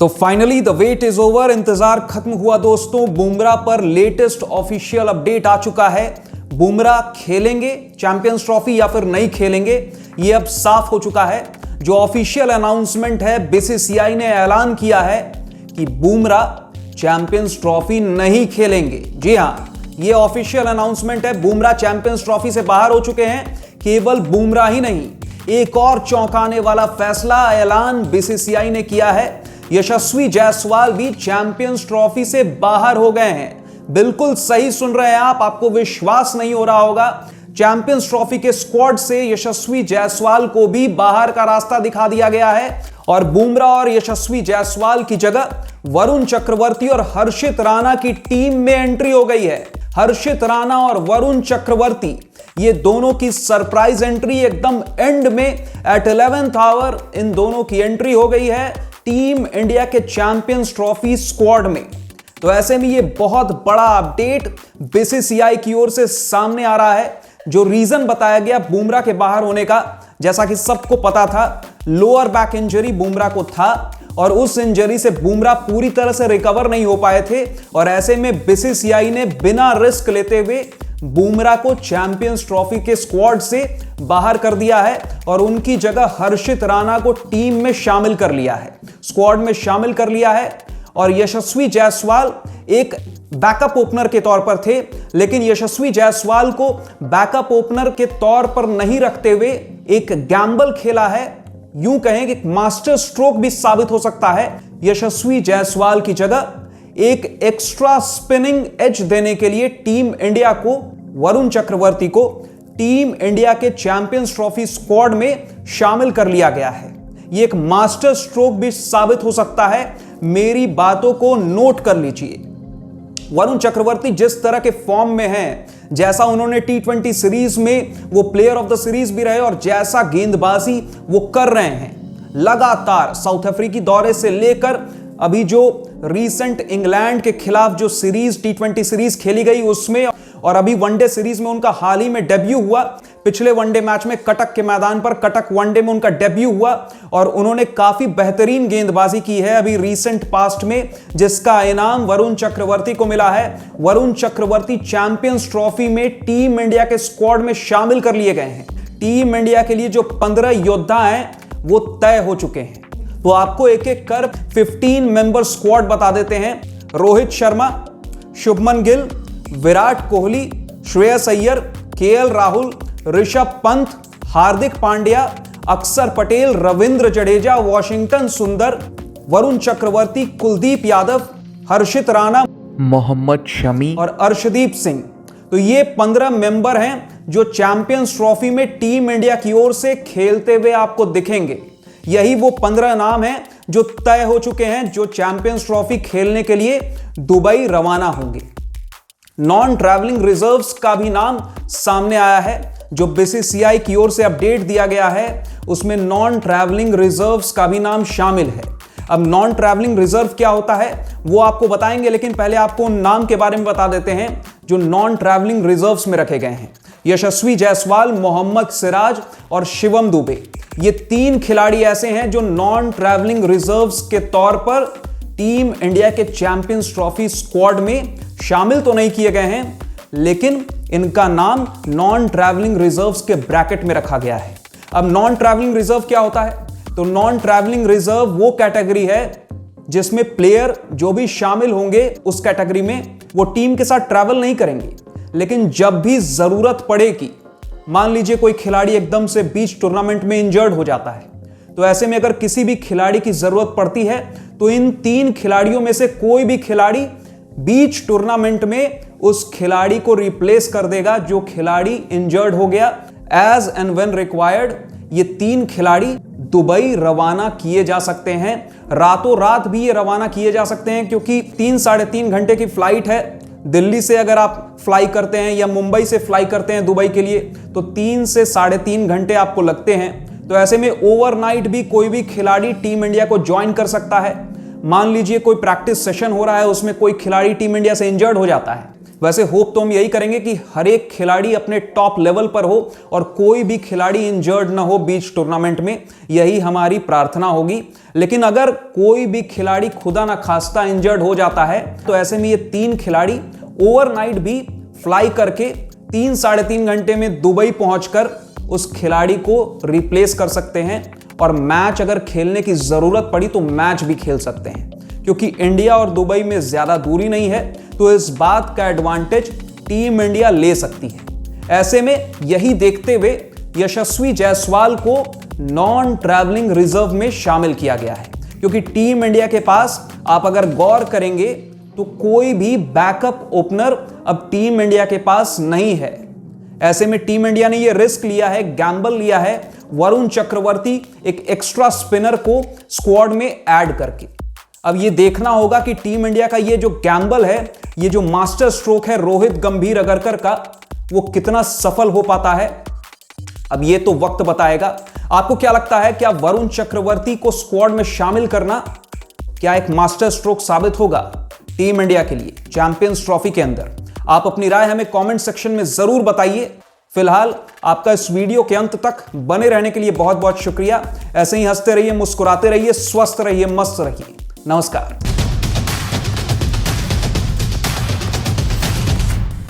तो finally the wait is over, इंतजार खत्म हुआ दोस्तों। बुमराह पर लेटेस्ट ऑफिशियल अपडेट आ चुका है। बुमराह खेलेंगे चैंपियंस ट्रॉफी या फिर नहीं खेलेंगे, यह अब साफ हो चुका है। जो ऑफिशियल अनाउंसमेंट है, बीसीसीआई ने ऐलान किया है कि बुमराह चैंपियंस ट्रॉफी नहीं खेलेंगे। जी हां, यह ऑफिशियल अनाउंसमेंट है। बुमराह चैंपियंस ट्रॉफी से बाहर हो चुके हैं। केवल बुमराह ही नहीं, एक और चौंकाने वाला फैसला ऐलान बीसीसीआई ने किया है। यशस्वी जायसवाल भी चैंपियंस ट्रॉफी से बाहर हो गए हैं। बिल्कुल सही सुन रहे हैं आप, आपको विश्वास नहीं हो रहा होगा। चैंपियंस ट्रॉफी के स्क्वाड से यशस्वी जायसवाल को भी बाहर का रास्ता दिखा दिया गया है और बुमराह और यशस्वी जायसवाल की जगह वरुण चक्रवर्ती और हर्षित राणा की टीम में एंट्री हो गई है। हर्षित राणा और वरुण चक्रवर्ती, ये दोनों की सरप्राइज एंट्री एकदम एंड में एट 11th आवर इन दोनों की एंट्री हो गई है टीम इंडिया के चैंपियंस ट्रॉफी स्क्वाड में। तो ऐसे में ये बहुत बड़ा अपडेट बीसीसीआई की ओर से सामने आ रहा है। जो रीजन बताया गया बुमराह के बाहर होने का, जैसा कि सबको पता था, लोअर बैक इंजरी बुमराह को था और उस इंजरी से बुमराह पूरी तरह से रिकवर नहीं हो पाए थे। और ऐसे में बीसीसीआई ने बिना रिस्क लेते हुए बुमराह को चैंपियंस ट्रॉफी के स्क्वाड से बाहर कर दिया है और उनकी जगह हर्षित राणा को टीम में शामिल कर लिया है, स्क्वाड में शामिल कर लिया है। और यशस्वी जायसवाल एक बैकअप ओपनर के तौर पर थे, लेकिन यशस्वी जायसवाल को बैकअप ओपनर के तौर पर नहीं रखते हुए एक गैम्बल खेला है, यूं कहें कि मास्टर स्ट्रोक भी साबित हो सकता है। यशस्वी जायसवाल की जगह एक एक्स्ट्रा स्पिनिंग एज देने के लिए टीम इंडिया को, वरुण चक्रवर्ती को टीम इंडिया के चैंपियंस ट्रॉफी स्क्वाड में शामिल कर लिया गया है। यह एक मास्टर स्ट्रोक भी साबित हो सकता है। मेरी बातों को नोट कर लीजिए। वरुण चक्रवर्ती जिस तरह के फॉर्म में हैं, जैसा उन्होंने T20 सीरीज में वो प्लेयर ऑफ द सीरीज भी रहे और जैसा गेंदबाजी वो कर रहे हैं लगातार, साउथ अफ्रीकी दौरे से लेकर अभी जो रीसेंट इंग्लैंड के खिलाफ जो सीरीज T20 सीरीज खेली गई उसमें, और अभी वनडे सीरीज में उनका हाल ही में डेब्यू हुआ। पिछले वनडे मैच में कटक के मैदान पर, कटक वनडे में उनका डेब्यू हुआ और उन्होंने काफी बेहतरीन गेंदबाजी की है अभी रीसेंट पास्ट में, जिसका इनाम वरुण चक्रवर्ती को मिला है। वरुण चक्रवर्ती चैंपियंस ट्रॉफी में टीम इंडिया के स्क्वाड में शामिल कर लिए गए हैं। टीम इंडिया के लिए जो 15 योद्धा हैं वो तय हो चुके हैं। तो आपको एक एक कर 15 मेंबर स्क्वाड बता देते हैं। रोहित शर्मा, शुभमन गिल, विराट कोहली, श्रेयस अय्यर, केएल राहुल, ऋषभ पंत, हार्दिक पांड्या, अक्षर पटेल, रविंद्र जडेजा, वॉशिंगटन सुंदर, वरुण चक्रवर्ती, कुलदीप यादव, हर्षित राणा, मोहम्मद शमी और अर्शदीप सिंह। तो ये 15 मेंबर हैं जो चैंपियंस ट्रॉफी में टीम इंडिया की ओर से खेलते हुए आपको दिखेंगे। यही वो 15 नाम हैं जो तय हो चुके हैं, जो चैंपियंस ट्रॉफी खेलने के लिए दुबई रवाना होंगे। नॉन ट्रैवलिंग रिजर्व्स का भी नाम सामने आया है। जो बीसीसीआई की ओर से अपडेट दिया गया है उसमें नॉन ट्रैवलिंग रिजर्व्स का भी नाम शामिल है। अब नॉन ट्रैवलिंग रिजर्व क्या होता है वो आपको बताएंगे, लेकिन पहले आपको उन नाम के बारे में बता देते हैं जो नॉन ट्रैवलिंग रिजर्व्स में रखे गए हैं। यशस्वी जायसवाल, मोहम्मद सिराज और शिवम दुबे, ये 3 खिलाड़ी ऐसे हैं जो नॉन ट्रैवलिंग रिजर्व्स के तौर पर टीम इंडिया के चैंपियंस ट्रॉफी स्क्वाड में शामिल तो नहीं किए गए हैं, लेकिन इनका नाम नॉन ट्रैवलिंग रिजर्व्स के ब्रैकेट में रखा गया है। अब नॉन ट्रैवलिंग रिजर्व क्या होता है? तो नॉन ट्रैवलिंग रिजर्व वो कैटेगरी है जिसमें प्लेयर जो भी शामिल होंगे उस कैटेगरी में वो टीम के साथ ट्रैवल नहीं करेंगे, लेकिन जब भी जरूरत पड़ेगी, मान लीजिए कोई खिलाड़ी एकदम से बीच टूर्नामेंट में इंजर्ड हो जाता है, तो ऐसे में अगर किसी भी खिलाड़ी की जरूरत पड़ती है तो इन 3 खिलाड़ियों में से कोई भी खिलाड़ी बीच टूर्नामेंट में उस खिलाड़ी को रिप्लेस कर देगा जो खिलाड़ी इंजर्ड हो गया। एज एंड व्हेन रिक्वायर्ड ये 3 खिलाड़ी दुबई रवाना किए जा सकते हैं। रातों रात भी ये रवाना किए जा सकते हैं, क्योंकि 3-3.5 घंटे की फ्लाइट है। दिल्ली से अगर आप फ्लाई करते हैं या मुंबई से फ्लाई करते हैं दुबई के लिए तो 3 से 3.5 घंटे आपको लगते हैं। तो ऐसे में ओवरनाइट भी कोई भी खिलाड़ी टीम इंडिया को ज्वाइन कर सकता है। मान लीजिए कोई प्रैक्टिस सेशन हो रहा है, उसमें कोई खिलाड़ी टीम इंडिया से इंजर्ड हो जाता है वैसे होप तो हम यही करेंगे कि हर एक खिलाड़ी अपने टॉप लेवल पर हो और कोई भी खिलाड़ी इंजर्ड ना हो बीच टूर्नामेंट में, यही हमारी प्रार्थना होगी। लेकिन अगर कोई भी खिलाड़ी खुदा ना खास्ता इंजर्ड हो जाता है तो ऐसे में ये 3 खिलाड़ी ओवरनाइट भी फ्लाई करके 3-3.5 घंटे में दुबई पहुंचकर उस खिलाड़ी को रिप्लेस कर सकते हैं और मैच अगर खेलने की जरूरत पड़ी तो मैच भी खेल सकते हैं, क्योंकि इंडिया और दुबई में ज्यादा दूरी नहीं है, तो इस बात का एडवांटेज टीम इंडिया ले सकती है। ऐसे में यही देखते हुए यशस्वी जायसवाल को नॉन ट्रैवलिंग रिजर्व में शामिल किया गया है, क्योंकि टीम इंडिया के पास आप अगर गौर करेंगे तो कोई भी बैकअप ओपनर अब टीम इंडिया के पास नहीं है। ऐसे में टीम इंडिया ने यह रिस्क लिया है, गैम्बल लिया है, वरुण चक्रवर्ती एक एक्स्ट्रा स्पिनर को स्क्वाड में ऐड करके। अब ये देखना होगा कि टीम इंडिया का ये जो गैम्बल है, ये जो मास्टर स्ट्रोक है रोहित गंभीर अगरकर का, वो कितना सफल हो पाता है। अब ये तो वक्त बताएगा। आपको क्या लगता है, क्या वरुण चक्रवर्ती को स्क्वाड में शामिल करना क्या एक मास्टर स्ट्रोक साबित होगा टीम इंडिया के लिए चैंपियंस ट्रॉफी के अंदर? आप अपनी राय हमें कमेंट सेक्शन में जरूर बताइए। फिलहाल आपका इस वीडियो के अंत तक बने रहने के लिए बहुत बहुत शुक्रिया। ऐसे ही हंसते रहिए, मुस्कुराते रहिए, स्वस्थ रहिए, मस्त रहिए। नमस्कार।